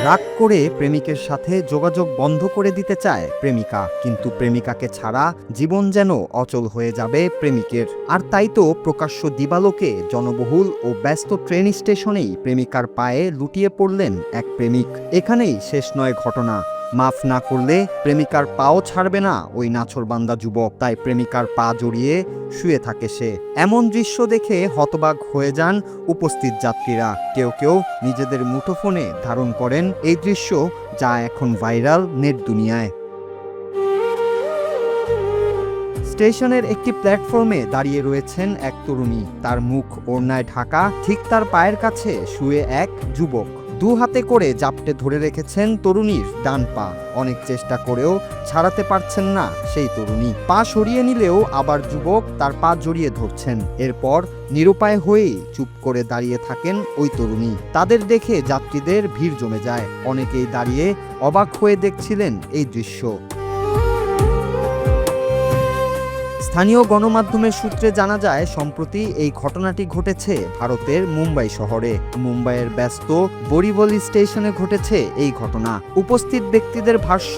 রাগ করে প্রেমিকের সাথে যোগাযোগ বন্ধ করে দিতে চায় প্রেমিকা, কিন্তু প্রেমিকাকে ছাড়া জীবন যেন অচল হয়ে যাবে প্রেমিকের। আর তাই তো প্রকাশ্য দিবালোকে জনবহুল ও ব্যস্ত ট্রেন স্টেশনেই প্রেমিকার পায়ে লুটিয়ে পড়লেন এক প্রেমিক। এখানেই শেষ নয় ঘটনা। মাফ না করলে প্রেমিকার পাও ছাড়বে না ওই নাছোড়বান্দা যুবক। তাই প্রেমিকার পা জড়িয়ে শুয়ে থাকে সে। এমন দৃশ্য দেখে হতবাক হয়ে যান উপস্থিত যাত্রীরা। কেউ কেউ নিজেদের মুঠোফোনে ধারণ করেন এই দৃশ্য, যা এখন ভাইরাল নেট দুনিয়ায়। স্টেশনের একটি প্ল্যাটফর্মে দাঁড়িয়ে রয়েছেন এক তরুণী। তার মুখ ওড়নায় ঢাকা। ঠিক তার পায়ের কাছে শুয়ে এক যুবক। দু হাতে করে জাপটে ধরে রেখেছেন তরুণীর ডান পা। অনেক চেষ্টা করেও ছাড়াতে পারছেন না সেই তরুণী। পা সরিয়ে নিলেও আবার যুবক তার পা জড়িয়ে ধরছেন। এরপর নিরুপায় হয়েই চুপ করে দাঁড়িয়ে থাকেন ওই তরুণী। তাদের দেখে যাত্রীদের ভিড় জমে যায়। অনেকেই দাঁড়িয়ে অবাক হয়ে দেখছিলেন এই দৃশ্য। স্থানীয় গণমাধ্যমের সূত্রে জানা যায়, সম্প্রতি এই ঘটনাটি ঘটেছে ভারতের মুম্বাই শহরে। মুম্বাইয়ের ব্যস্ত বরিবলি স্টেশনে ঘটেছে এই ঘটনা। উপস্থিত ব্যক্তিদের ভাষ্য,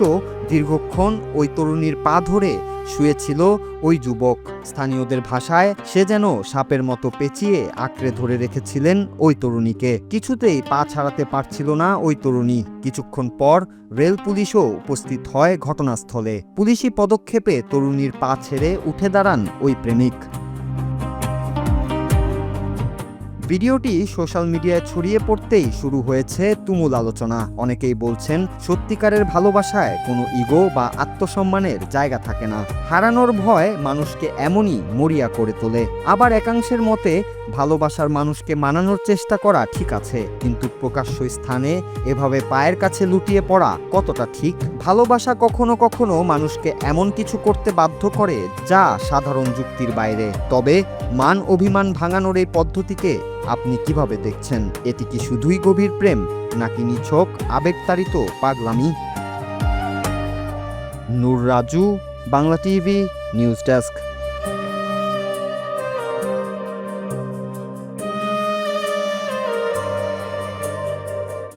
দীর্ঘক্ষণ ওই তরুণীর পা ধরে শুয়েছিল ওই যুবক। স্থানীয়দের ভাষায় সে যেন সাপের মতো পেঁচিয়ে আঁকড়ে ধরে রেখেছিলেন ওই তরুণীকে। কিছুতেই পা ছাড়াতে পারছিল না ওই তরুণী। কিছুক্ষণ পর রেল পুলিশও উপস্থিত হয় ঘটনাস্থলে। পুলিশি পদক্ষেপে তরুণীর পা ছেড়ে উঠে দাঁড়ান ওই প্রেমিক। ভিডিওটি সোশ্যাল মিডিয়ায় ছড়িয়ে পড়তেই শুরু হয়েছে তুমুল আলোচনা। অনেকেই বলছেন, সত্যিকারের ভালোবাসায় কোনো ইগো বা আত্মসম্মানের জায়গা থাকে না। হারানোর ভয় মানুষকে এমনই মরিয়া করে তোলে। আবার একাংশের মতে, ভালোবাসার মানুষকে মানানোর চেষ্টা করা ঠিক আছে, কিন্তু প্রকাশ্য স্থানে এভাবে পায়ের কাছে লুটিয়ে পড়া কতটা ঠিক? ভালোবাসা কখনো কখনো মানুষকে এমন কিছু করতে বাধ্য করে যা সাধারণ যুক্তির বাইরে। তবে মান অভিমান ভাঙানোর এই পদ্ধতিকে আপনি কিভাবে দেখছেন? এটি কি শুধুই গভীর প্রেম, নাকি নিছক আবেগতাড়িত পাগলামি? Noor Raju, Bangla TV news desk.